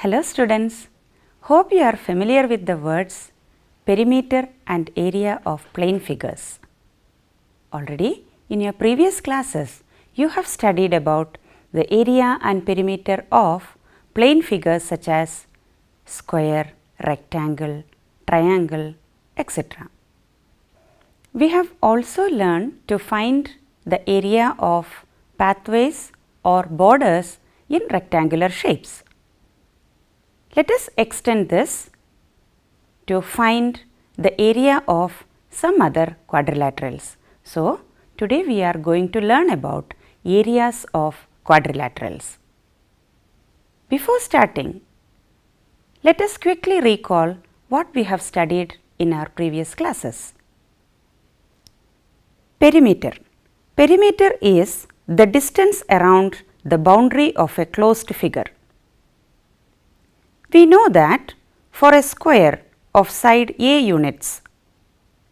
Hello students, hope you are familiar with the words perimeter and area of plane figures. Already in your previous classes, you have studied about the area and perimeter of plane figures such as square, rectangle, triangle, etc. We have also learned to find the area of pathways or borders in rectangular shapes. Let us extend this to find the area of some other quadrilaterals. So, today we are going to learn about areas of quadrilaterals. Before starting, let us quickly recall what we have studied in our previous classes. Perimeter. Perimeter is the distance around the boundary of a closed figure. We know that for a square of side A units,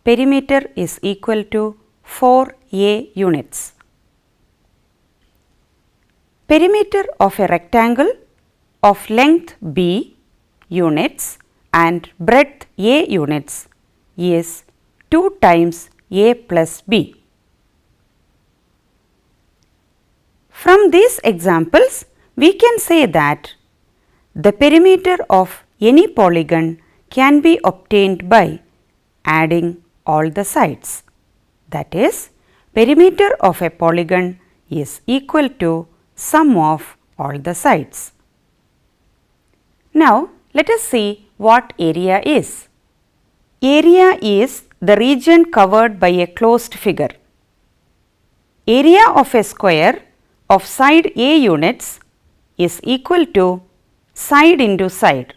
perimeter is equal to 4A units. Perimeter of a rectangle of length B units and breadth A units is 2 times A plus B. From these examples, we can say that the perimeter of any polygon can be obtained by adding all the sides. That is, perimeter of a polygon is equal to sum of all the sides. Now, let us see what area is. Area is the region covered by a closed figure. Area of a square of side A units is equal to side into side,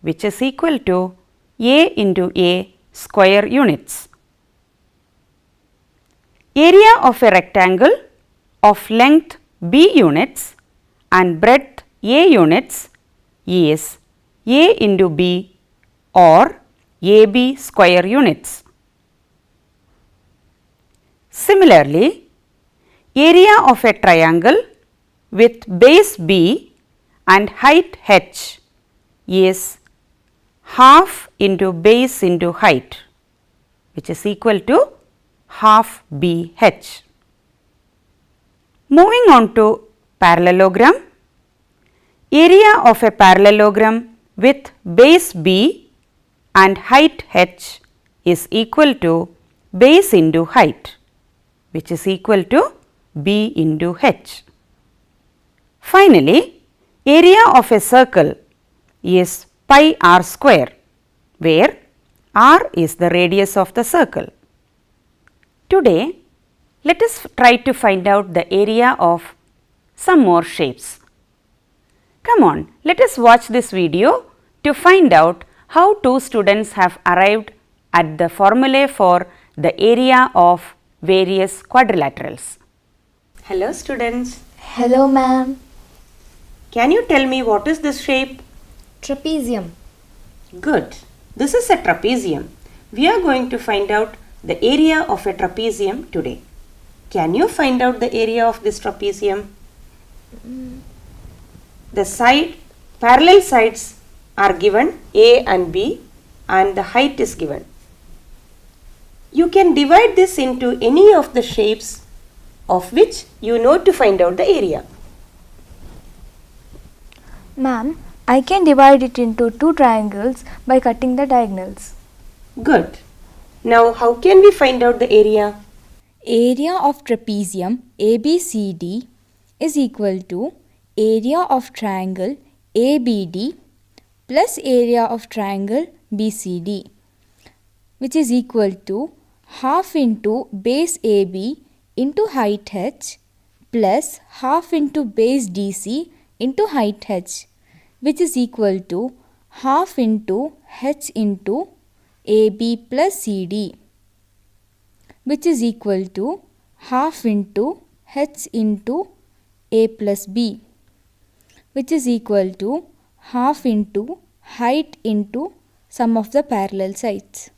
which is equal to A into A square units. Area of a rectangle of length B units and breadth A units is A into B or AB square units. Similarly, area of a triangle with base B and height h is half into base into height, which is equal to half BH. Moving on to parallelogram. Area of a parallelogram with base B and height h is equal to base into height, which is equal to B into h. Finally, area of a circle is pi r square, where r is the radius of the circle. Today, let us try to find out the area of some more shapes. Come on, let us watch this video to find out how two students have arrived at the formulae for the area of various quadrilaterals. Hello students. Hello ma'am. Can you tell me what is this shape? Trapezium. Good. This is a trapezium. We are going to find out the area of a trapezium today. Can you find out the area of this trapezium? The parallel sides are given A and B and the height is given. You can divide this into any of the shapes of which you know to find out the area. Ma'am, I can divide it into two triangles by cutting the diagonals. Good. Now, how can we find out the area? Area of trapezium ABCD is equal to area of triangle ABD plus area of triangle BCD, which is equal to half into base AB into height h plus half into base DC into height h, which is equal to half into h into AB plus CD, which is equal to half into h into A plus B, which is equal to half into height into sum of the parallel sides.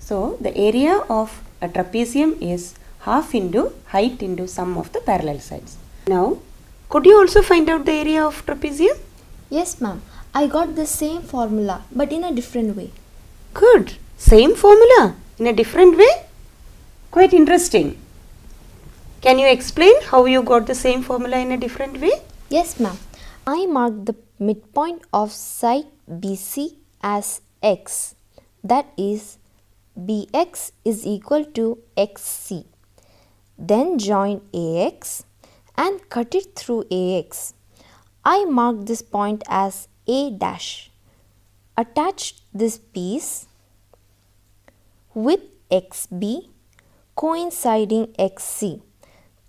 So, the area of a trapezium is half into height into sum of the parallel sides. Now, could you also find out the area of trapezium? Yes, ma'am. I got the same formula but in a different way. Good. Same formula in a different way? Quite interesting. Can you explain how you got the same formula in a different way? Yes, ma'am. I marked the midpoint of side BC as x. That is, BX is equal to XC. Then join AX and cut it through AX. I marked this point as A dash. Attach this piece with XB coinciding XC.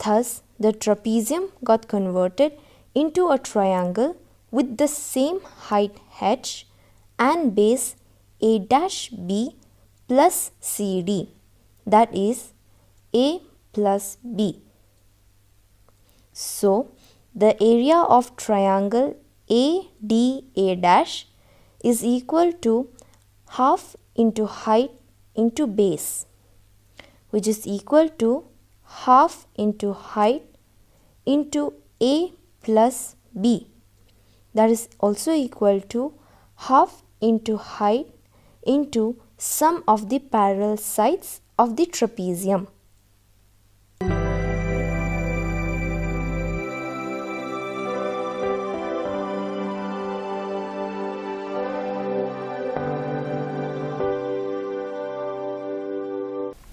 Thus, the trapezium got converted into a triangle with the same height h and base A dash B plus CD, that is A plus B. So, the area of triangle ADA dash is equal to half into height into base, which is equal to half into height into A plus B, that is also equal to half into height into sum of the parallel sides of the trapezium.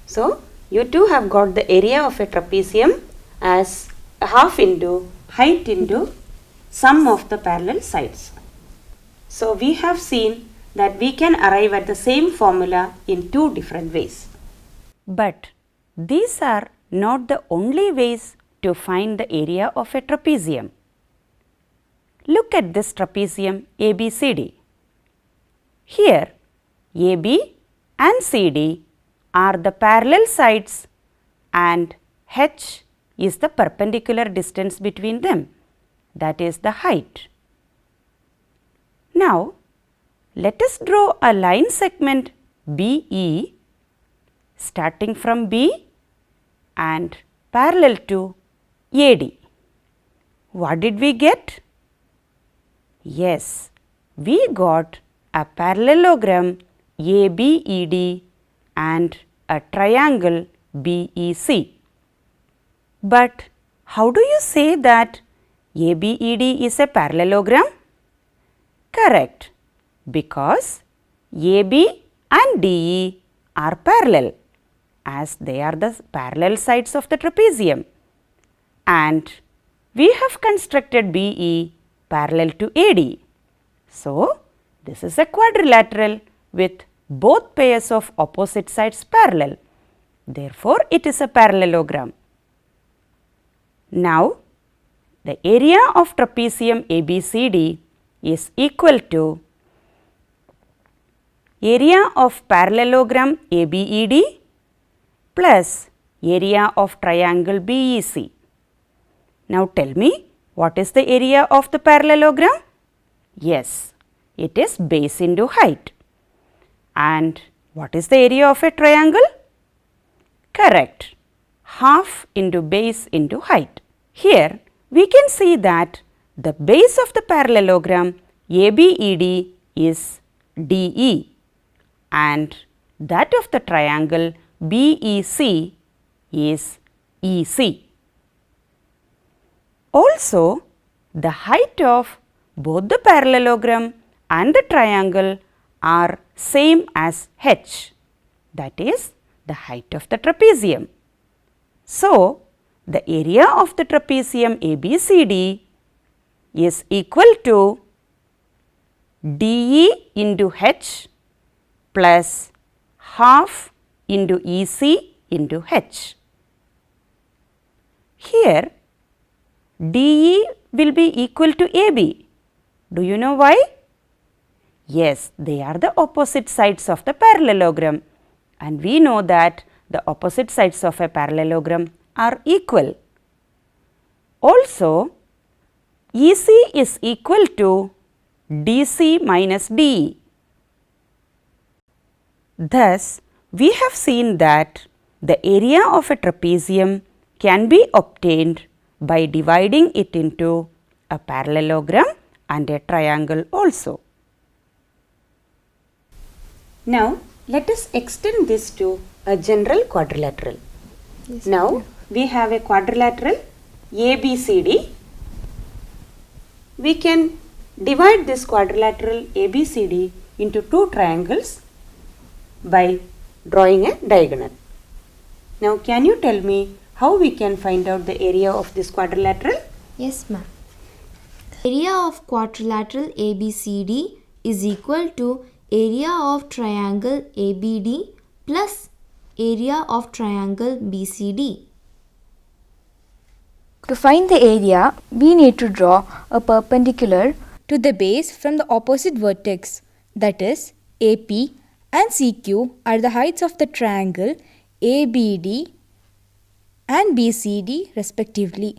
So, you too have got the area of a trapezium as half into height into sum of the parallel sides. So, we have seen that we can arrive at the same formula in two different ways. But these are not the only ways to find the area of a trapezium. Look at this trapezium ABCD. Here, AB and CD are the parallel sides and h is the perpendicular distance between them, that is the height. Now, let us draw a line segment BE starting from B and parallel to AD. What did we get? Yes, we got a parallelogram ABED and a triangle BEC. But how do you say that ABED is a parallelogram? Correct, because AB and DE are parallel as they are the parallel sides of the trapezium, and we have constructed BE parallel to AD. So, this is a quadrilateral with both pairs of opposite sides parallel. Therefore, it is a parallelogram. Now, the area of trapezium ABCD is equal to area of parallelogram ABED plus area of triangle BEC. Now, tell me, what is the area of the parallelogram? Yes, it is base into height. And what is the area of a triangle? Correct, half into base into height. Here, we can see that the base of the parallelogram ABED is DE and that of the triangle BEC is EC. Also, the height of both the parallelogram and the triangle are same as h, that is the height of the trapezium. So, the area of the trapezium ABCD is equal to DE into h plus half into EC into h. Here, DE will be equal to AB. Do you know why? Yes, they are the opposite sides of the parallelogram, and we know that the opposite sides of a parallelogram are equal. Also, EC is equal to DC minus DE. Thus, we have seen that the area of a trapezium can be obtained by dividing it into a parallelogram and a triangle also. Now, let us extend this to a general quadrilateral. Yes, Now, we have a quadrilateral ABCD. We can divide this quadrilateral ABCD into two triangles by drawing a diagonal. Now, can you tell me how we can find out the area of this quadrilateral? Yes, ma'am. Area of quadrilateral ABCD is equal to area of triangle ABD plus area of triangle BCD. To find the area, we need to draw a perpendicular to the base from the opposite vertex, that is AP and CQ are the heights of the triangle ABD and BCD respectively.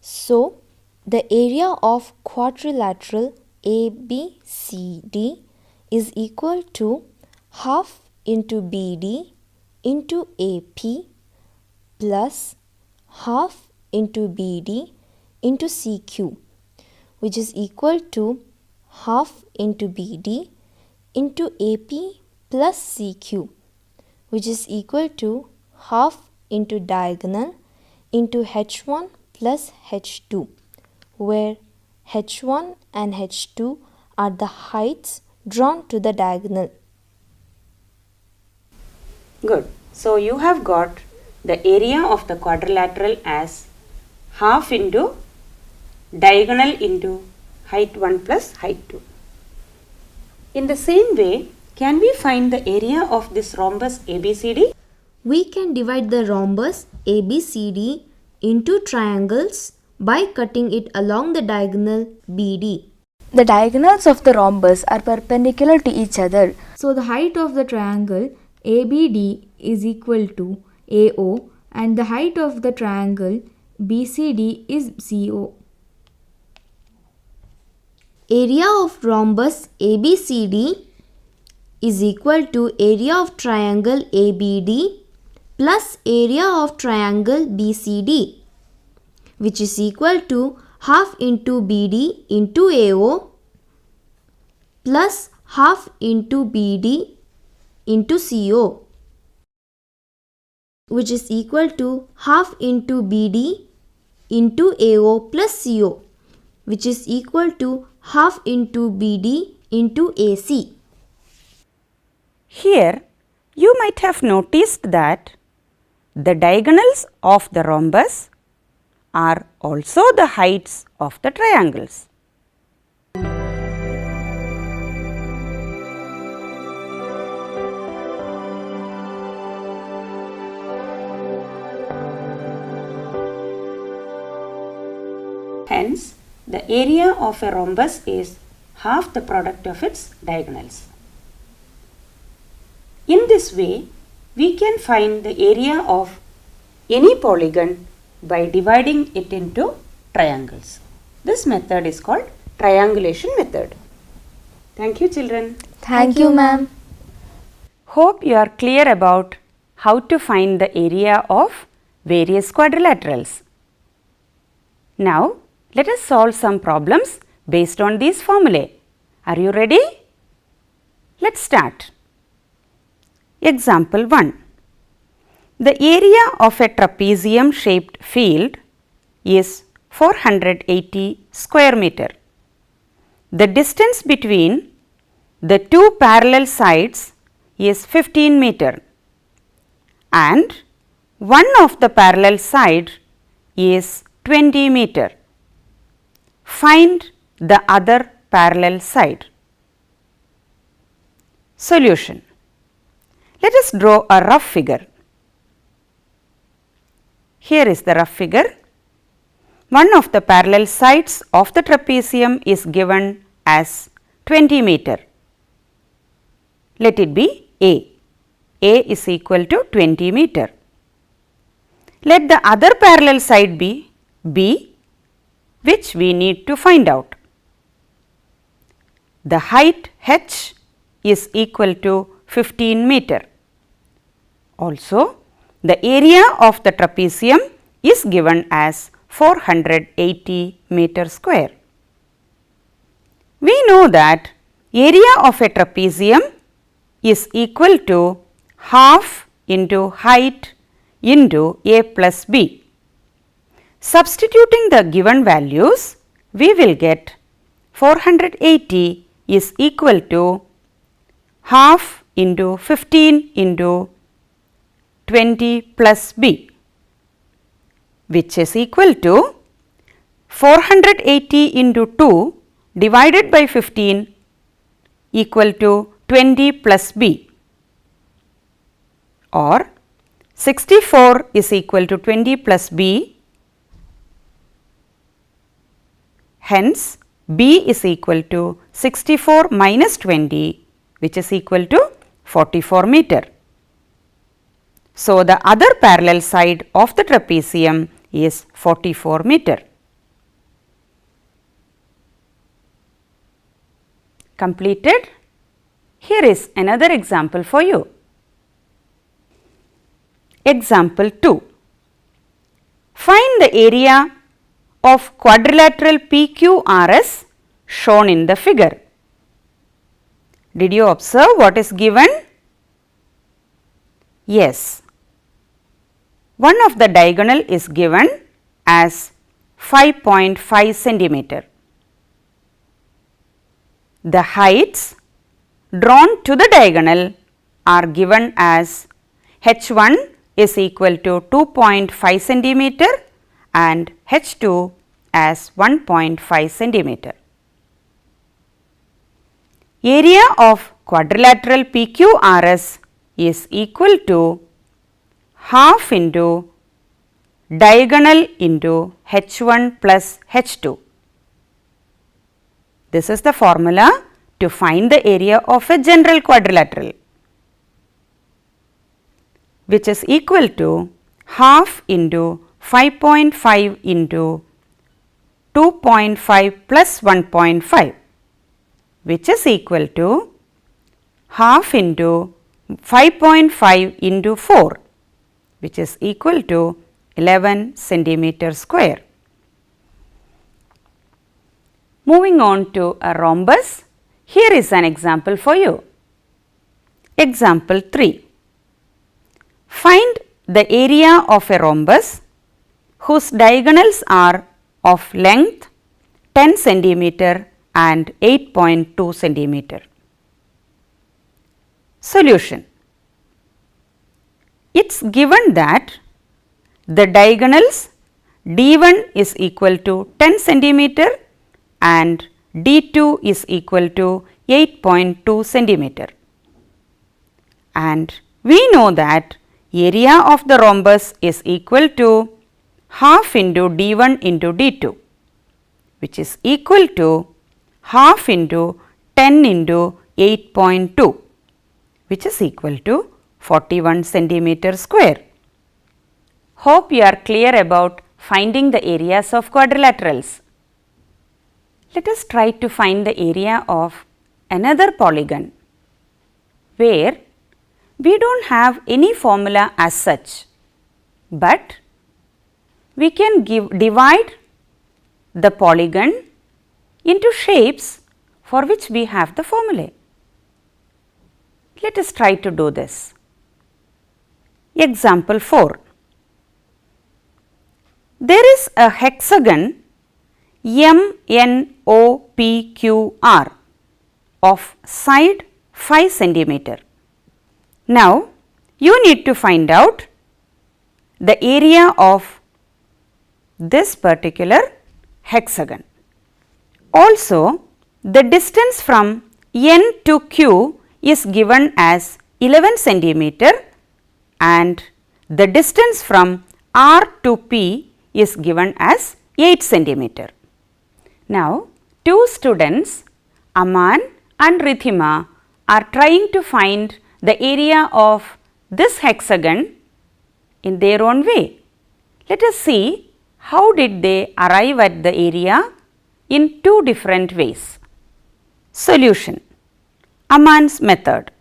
So, the area of quadrilateral ABCD is equal to half into BD into AP plus half into BD into CQ, which is equal to half into BD into AP plus CQ, which is equal to half into diagonal into H1 plus H2, where H1 and H2 are the heights drawn to the diagonal. Good. So, you have got the area of the quadrilateral as half into diagonal into height 1 plus height 2. In the same way, can we find the area of this rhombus ABCD? We can divide the rhombus ABCD into triangles by cutting it along the diagonal BD. The diagonals of the rhombus are perpendicular to each other. So the height of the triangle ABD is equal to AO and the height of the triangle BCD is CO. Area of rhombus ABCD is equal to area of triangle ABD plus area of triangle BCD, which is equal to half into BD into AO plus half into BD into CO, which is equal to half into BD into AO plus CO, which is equal to half into BD into AC. Here, you might have noticed that the diagonals of the rhombus are also the heights of the triangles. Hence, the area of a rhombus is half the product of its diagonals. In this way, we can find the area of any polygon by dividing it into triangles. This method is called triangulation method. Thank you, children. Thank you, ma'am. Hope you are clear about how to find the area of various quadrilaterals. Now, let us solve some problems based on these formulae. Are you ready? Let's start. Example 1. The area of a trapezium shaped field is 480 square meter. The distance between the two parallel sides is 15 meter and one of the parallel side is 20 meter. Find the other parallel side. Solution. Let us draw a rough figure. Here is the rough figure. One of the parallel sides of the trapezium is given as 20 meter. Let it be A. A is equal to 20 meter. Let the other parallel side be B, which we need to find out. The height h is equal to 15 meter. Also, the area of the trapezium is given as 480 meter square. We know that area of a trapezium is equal to half into height into a plus b. Substituting the given values, we will get 480 is equal to half into 15 into 20 plus b, which is equal to 480 into 2 divided by 15 equal to 20 plus b, or 64 is equal to 20 plus b. Hence, b is equal to 64 minus 20, which is equal to 44 meter. So, the other parallel side of the trapezium is 44 meter. Completed? Here is another example for you. Example 2. Find the area of quadrilateral PQRS shown in the figure. Did you observe what is given? Yes. One of the diagonal is given as 5.5 centimeter. The heights drawn to the diagonal are given as h1 is equal to 2.5 centimeter and h2 as 1.5 centimeter. Area of quadrilateral PQRS is equal to half into diagonal into h1 plus h2. This is the formula to find the area of a general quadrilateral, which is equal to half into 5.5 into 2.5 plus 1.5, which is equal to half into 5.5 into 4, which is equal to 11 centimeter square. Moving on to a rhombus, here is an example for you. Example 3. Find the area of a rhombus whose diagonals are of length 10 centimeter and 8.2 centimeter. Solution. It is given that the diagonals D1 is equal to 10 centimeter and D2 is equal to 8.2 centimeter. And we know that area of the rhombus is equal to half into D1 into D2, which is equal to half into 10 into 8.2, which is equal to 41 centimeter square. Hope you are clear about finding the areas of quadrilaterals. Let us try to find the area of another polygon where we do not have any formula as such, but we can divide the polygon into shapes for which we have the formula. Let us try to do this. Example 4. There is a hexagon MNOPQR of side 5 centimeter. Now, you need to find out the area of this particular hexagon. Also, the distance from N to Q is given as 11 centimeter and the distance from R to P is given as 8 centimeter. Now, two students, Aman and Rithima, are trying to find the area of this hexagon in their own way. Let us see how did they arrive at the area in two different ways. Solution. Aman's method.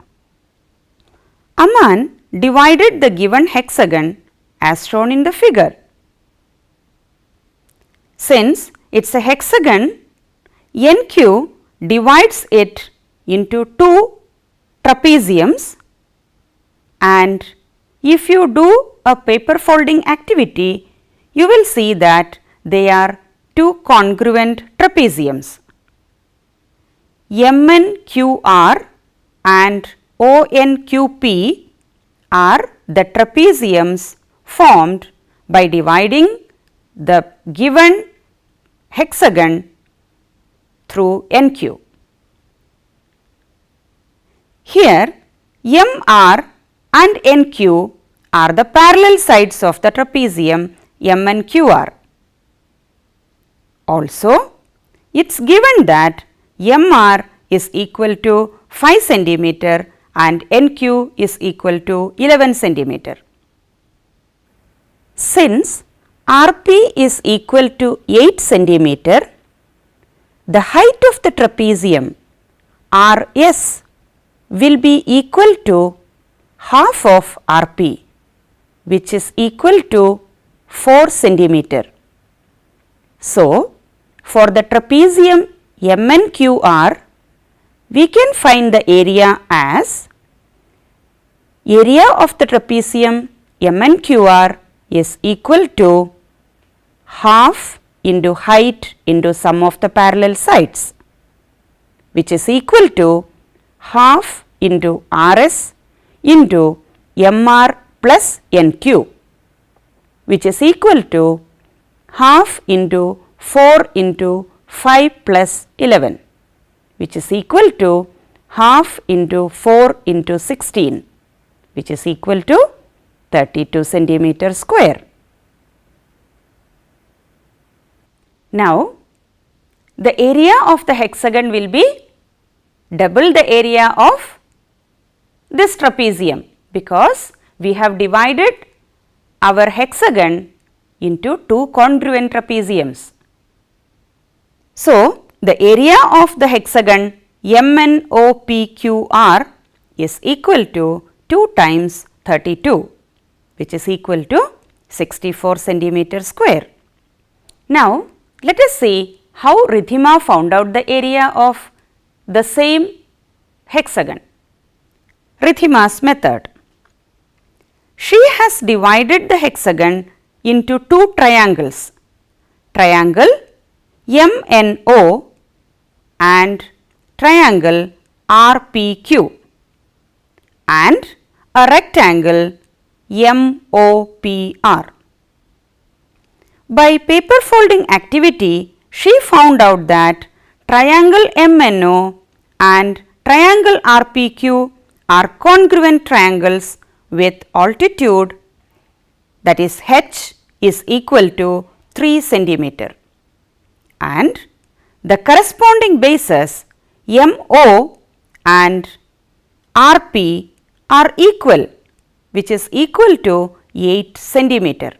Aman divided the given hexagon as shown in the figure. Since it is a hexagon, NQ divides it into two trapeziums, and if you do a paper folding activity, you will see that they are two congruent trapeziums. MNQR and ONQP are the trapeziums formed by dividing the given hexagon through NQ. Here MR and NQ are the parallel sides of the trapezium MNQR. Also, it is given that MR is equal to 5 centimeter and NQ is equal to 11 centimeter. Since RP is equal to 8 centimeter, the height of the trapezium RS will be equal to half of RP, which is equal to 4 centimeter. So, for the trapezium MNQR, we can find the area as area of the trapezium MNQR is equal to half into height into sum of the parallel sides, which is equal to half into RS into MR plus NQ, which is equal to half into 4 into 5 plus 11, which is equal to half into 4 into 16, which is equal to 32 centimeter square. Now, the area of the hexagon will be double the area of this trapezium, because we have divided our hexagon into two congruent trapeziums. So, the area of the hexagon MNOPQR is equal to 2 times 32, which is equal to 64 centimeter square. Now, let us see how Ridhima found out the area of the same hexagon. Ridhima's method. She has divided the hexagon into two triangles, triangle MNO and triangle RPQ, and a rectangle MOPR. By paper folding activity, she found out that triangle MNO and triangle RPQ are congruent triangles with altitude, that is H is equal to 3 centimeter, and the corresponding bases MO and RP are equal, which is equal to 8 centimeter.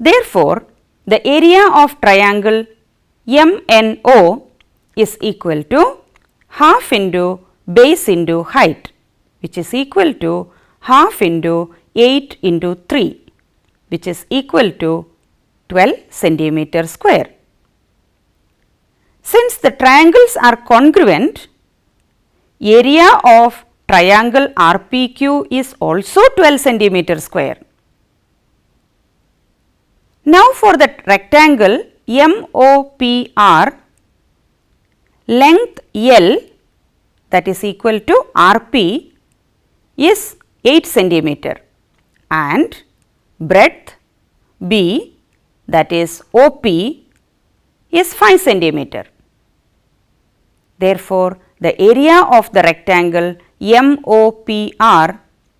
Therefore, the area of triangle MNO is equal to half into base into height, which is equal to half into 8 into 3, which is equal to 12 centimeter square. Since the triangles are congruent, area of triangle RPQ is also 12 centimeter square. Now, for the rectangle MOPR, length L, that is equal to RP, is 8 centimeter and breadth B, that is OP, is 5 centimeter. Therefore, the area of the rectangle MOPR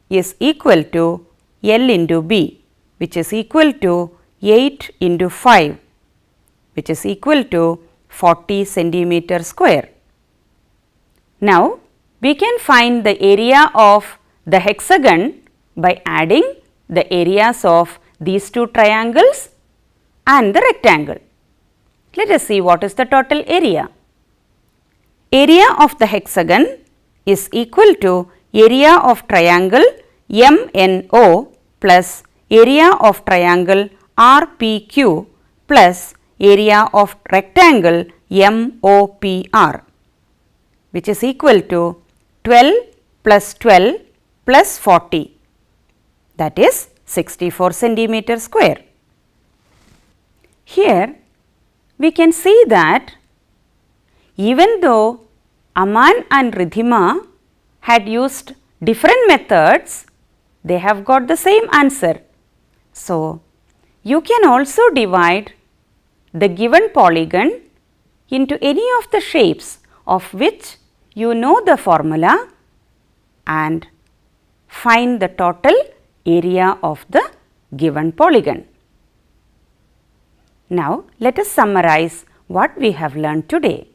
is equal to L into B, which is equal to 8 into 5, which is equal to 40 centimeter square. Now, we can find the area of the hexagon by adding the areas of these two triangles and the rectangle. Let us see what is the total area. area of the hexagon is equal to area of triangle MNO plus area of triangle RPQ plus area of rectangle MOPR, which is equal to 12 plus 12 plus 40, that is 64 centimeter square. Here we can see that even though Aman and Ridhima had used different methods, they have got the same answer. So, you can also divide the given polygon into any of the shapes of which you know the formula and find the total area of the given polygon. Now, let us summarize what we have learned today.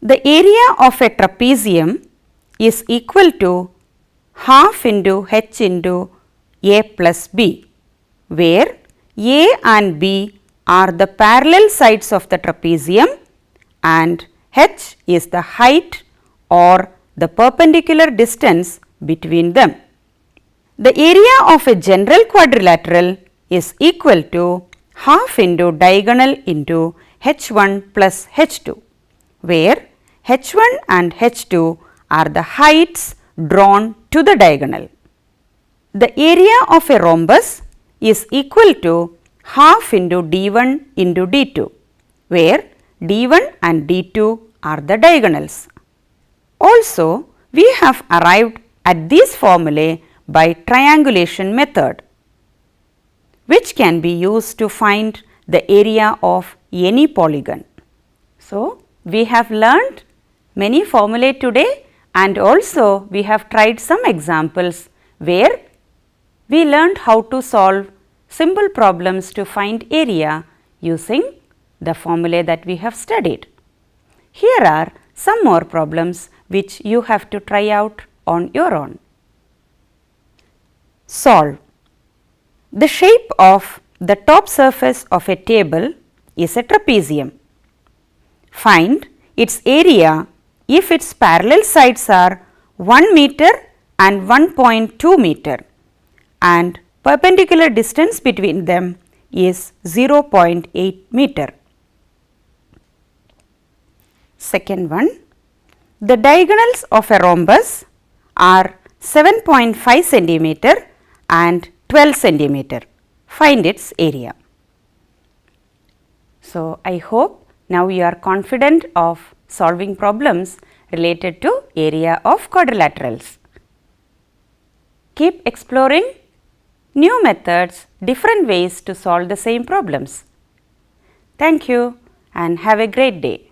The area of a trapezium is equal to half into h into a plus b, where a and b are the parallel sides of the trapezium and h is the height or the perpendicular distance between them. The area of a general quadrilateral is equal to half into diagonal into h1 plus h2, where h1 and h2 are the heights drawn to the diagonal. The area of a rhombus is equal to half into d1 into d2, where d1 and d2 are the diagonals. Also, we have arrived at these formulae by triangulation method, which can be used to find the area of any polygon. So, we have learned many formulae today, and also we have tried some examples where we learned how to solve simple problems to find area using the formulae that we have studied. Here are some more problems which you have to try out on your own. Solve. The shape of the top surface of a table is a trapezium. Find its area if its parallel sides are 1 meter and 1.2 meter and perpendicular distance between them is 0.8 meter. Second one, the diagonals of a rhombus are 7.5 centimeter and 12 centimeter. Find its area. So, I hope now you are confident of solving problems related to area of quadrilaterals. Keep exploring new methods, different ways to solve the same problems. Thank you and have a great day.